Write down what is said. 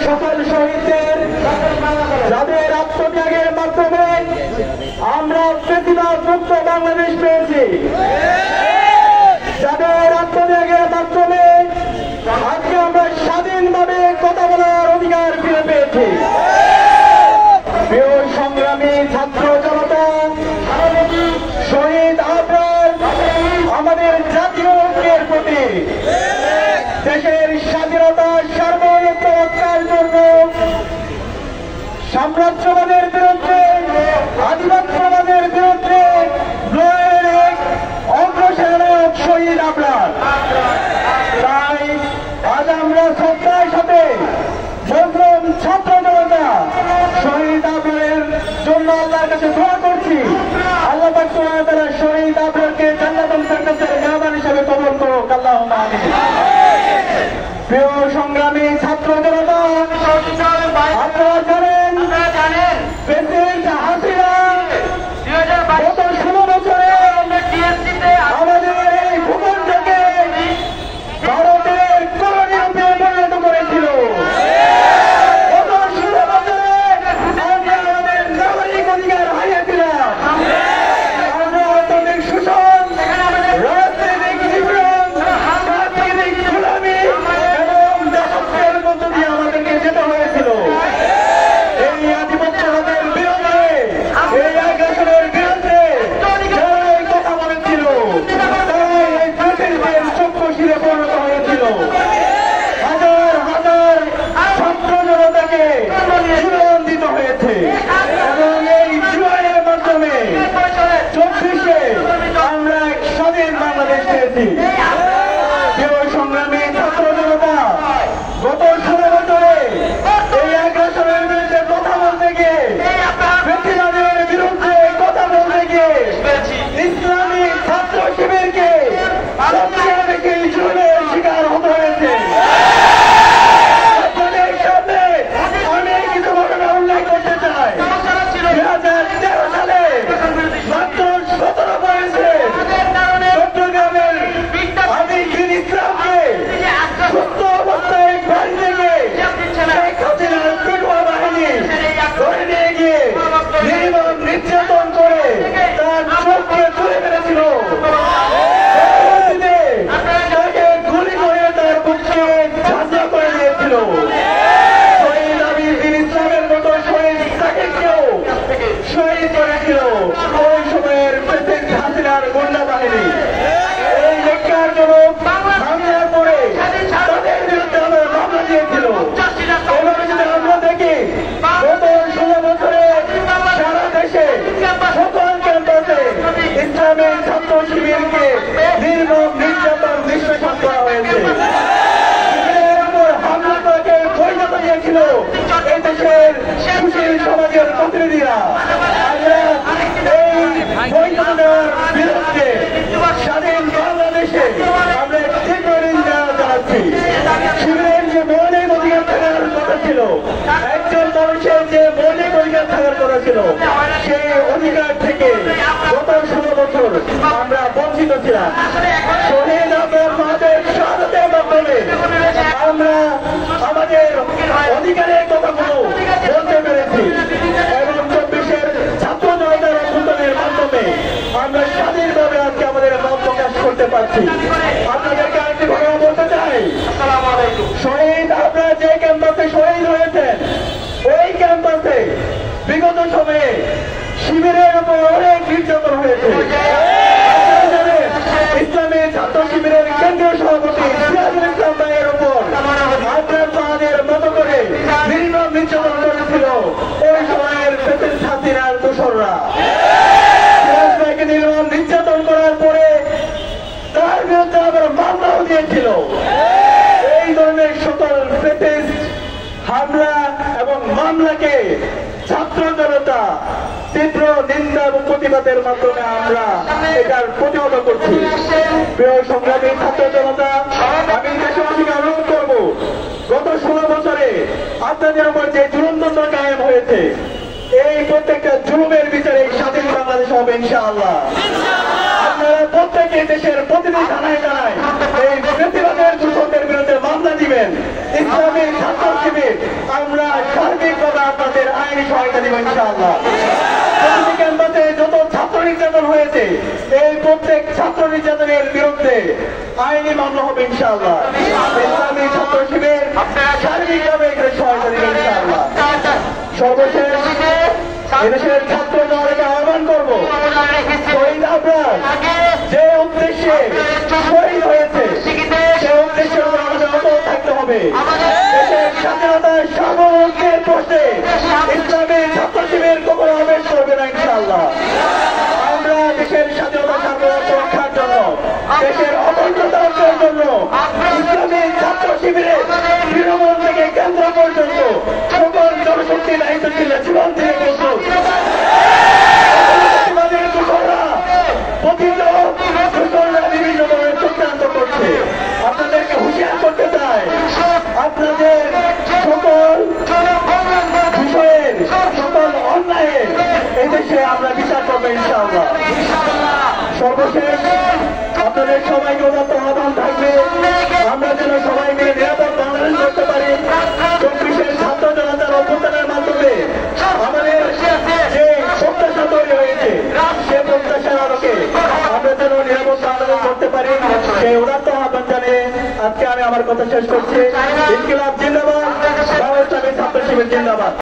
সকল শহীদদের যাদের আত্মত্যাগের মাধ্যমে আমরা ফেসিবাদ মুক্ত বাংলাদেশ পেয়েছি, যাদের আত্মত্যাগের মাধ্যমে আজকে আমরা স্বাধীনভাবে কথা বলার অধিকার ফিরে পেয়েছি। প্রিয় সংগ্রামী ছাত্র জনতা, শহীদ আবরার আমাদের জাতীয় ঐক্যের প্রতি, দেশের স্বাধীনতা সার্বভৌমত্ব রক্ষার জন্য সাম্রাজ্যবাদের বিরুদ্ধে, আধিপত্যবাদের বিরুদ্ধে লড়াইয়ের অগ্রসর শহীদ আবরার। তাই আজ আমরা শ্রদ্ধার সাথে মুসলিম ছাত্র জনতা শহীদ আবরারের জন্য আল্লাহর কাছে দোয়া করছি। আল্লাহ পাক সুবহানাহু ওয়া তাআলা শহীদ আবরারকে জান্নাতুল ফেরদাউসের মেহমান হিসেবে কবুল করুক, আল্লাহুম্মা আমিন। প্রিয় সংগ্রামী ছাত্র জনতা, আপনারা জানেন প্রেসিডেন্ট হাসিনা গত 16 বছরে আমাদের এই ভূখণ্ডকে ভারতের কলোনি রূপে পরিণত করেছিল। গত 16 বছরে আমরা আমাদের নাগরিক অধিকার হারিয়েছিলাম। আমরা অর্থনৈতিক শোষণ, রাজনৈতিক নিপীড়ন, সাংস্কৃতিক গোলামি এবং দাসত্বের মধ্য দিয়ে আমাদেরকে যেতে হয়েছিল। এই আধিপত্যবাদের বিরুদ্ধে, এই আগ্রাসনের বিরুদ্ধে যারা এই কথা বলেছিল তারা এই ব্রিটিশদের চক্ষুশিরে পরিণত হয়েছিল। হাজার হাজার ছাত্র জনতাকে জীবন দিতে হয়েছে এবং এই জীবনের মাধ্যমে 24-এ আমরা এক স্বাধীন বাংলাদেশ পেয়েছি। প্রিয় সংগ্রামী ছাত্র জনতা, গত 16 বছরে এই আগ্রাসনের বিরুদ্ধে কথা বলতে গিয়ে, ফ্যাসিবাদের বিরুদ্ধে কথা বলতে গিয়ে ইসলামী ছাত্র শিবিরকে সবচেয়ে বেশি জুলুমের শিকার হতে হয়েছে। আপনাদের সামনে আমি কিছু ঘটনা উল্লেখ করতে চাই। 2013 সালে মাত্র 17 বয়সে চট্টগ্রামের আমির ইসলামকে সুস্থ অবস্থায় বাড়ি থেকে শেখ হাসিনার পেটুয়া বাহিনী ধরে নিয়ে গিয়ে নির্মম নির্যাতন করে তার চোখকে তুলে ফেলেছিল। পরবর্তীতে তাকে গুলি করে তার বুককে ঝাঁঝরা করে দিয়েছিল। শহীদ আমির ইসলামের মতো শহীদ তাকেও শহীদ করেছিল ওই সময়ের প্রেসিডেন্ট হাসিনার গুন্ডা বাহিনী। এই লেখাজনক হামলার পরে তাদের বিরুদ্ধে আমরা মামলা দিয়েছিল। এভাবে যদি আমরা দেখি গত 16 বছরে সারা দেশে সকল ক্যাম্পাসে ইসলামী ছাত্র শিবিরকে নির্মম নির্যাতন নিষ্পেষণ করা হয়েছে। শিবিরের উপর হামলা করাকে বৈধতা দিয়েছিল এই দেশের সুশীল সমাজের প্রতিনিধিরা। আমরা এই বৈধতা দেওয়ার বিরুদ্ধে স্বাধীন বাংলাদেশে আমরা তীব্র নিন্দা জানাচ্ছি। শিবিরের যে মৌলিক অধিকার থাকার কথা ছিল, একজন মানুষের যে মৌলিক অধিকার থাকার কথা ছিল, সেই অধিকার থেকে গত 16 বছর আমরা বঞ্চিত ছিলাম। শহীদ আবরার মাদের শাহাদাতের মাধ্যমে আমরা আমাদের অধিকারের কথাগুলো বলতে পেরেছি এবং 24-এর ছাত্র জনতার অভ্যুত্থানের মাধ্যমে আমরা স্বাধীনভাবে আজকে আমাদের মত প্রকাশ করতে পারছি। আপনাদেরকে আরেকটি ঘটনা বলতে চাই। শহীদ আবরার যে ক্যাম্পাসে শহীদ হয়েছেন, ওই ক্যাম্পাসে বিগত সময়ে শিবিরের উপর অনেক নির্যাতন হয়েছে। ইসলামী ছাত্র শিবিরের কেন্দ্রীয় সভাপতি সিরাজুল ইসলাম ভাইয়ের উপর আবরার পাহাড়ের মতো করে নির্মম নির্যাতন করেছিল ওই সময়ের প্রেসিডেন্ট হাসিনার দোসররা। সিরাজ ভাইকে নির্মম নির্যাতন করার পরে তার বিরুদ্ধে আবার মামলাও দিয়েছিল। এই ধরনের সকল প্রেসিডেন্ট হামলা এবং মামলাকে ছাত্র জনতা তীব্র নিন্দা এবং প্রতিবাদের মাধ্যমে আমরা এটার প্রতিহত করছি। প্রিয় সংগ্রামী ছাত্র জনতা, আমি দেশবাসীকে অনুরোধ করব, গত 16 বছরে আপনাদের উপর যে জুলুমতন্ত্র কায়েম হয়েছে, এই প্রত্যেকটা জুলুমের বিচারে স্বাধীন বাংলাদেশ হবে ইনশাআল্লাহ। আপনারা প্রত্যেকে দেশের প্রতিটি থানায় থানায় এই ফ্যাসিবাদের দূষণের বিরুদ্ধে মামলা দিবেন। ইসলামী ছাত্র শিবির আইনি সহায়তা দিব ইনশাআল্লাহ। প্রতিটি ক্যাম্পাসে যত ছাত্র নির্যাতন হয়েছে এই প্রত্যেক ছাত্র নির্যাতনের বিরুদ্ধে আইনি মামলা হবে ইনশাআল্লাহ। ইসলামী ছাত্র শিবির সার্বিকভাবে এখানে সহায়তা দিবে ইনশাআল্লাহ। সর্বশেষ এদেশের ছাত্র জনতাকে আহ্বান করবো, শহীদ আবরার যে উদ্দেশ্যে শহীদ হয়েছে সে উদ্দেশ্যের উপর আমাদের অটল থাকতে হবে। দেশের স্বাধীনতার সার্বভৌমত্বের প্রশ্নে ইসলামী ছাত্র শিবির কখনো আবেশ করবে না ইনশাআল্লাহ। আমরা দেশের স্বাধীনতা সার্বভৌমত্ব রক্ষার জন্য, দেশের অখণ্ডতা রক্ষার জন্য ইসলামী ছাত্র শিবিরের তৃণমূল থেকে কেন্দ্র পর্যন্ত সকল জনশক্তি দায়িত্বশীল জীবন থেকে প্রস্তুত। বিভিন্ন ধরনের চক্রান্ত করছে, আপনাদেরকে হুঁশিয়ার করতে চাই, আপনাদের সকল বিষয়ের সকল অন্যায়ের এদেশে আমরা বিচার করবো ইনশাআল্লাহ। সর্বশেষ আপনাদের সবাইকে উদাত্ত আহ্বান থাকবে, আমরা যেন সবাই মিলে নিরাপদ বাংলাদেশ করতে পারি। 24-এর ছাত্র জনতার অভ্যুত্থানের মাধ্যমে আমাদের যে প্রত্যাশা তৈরি হয়েছে সে প্রত্যাশার আলোকে আমরা যেন নিরাপদ বাংলাদেশ করতে পারি, সেই উদাত্ত আহ্বান জানিয়ে আজকে আমি আমার কথা শেষ করছি। ইনকিলাব জিন্দাবাদ, বাংলাদেশ ছাত্র শিবির জিন্দাবাদ।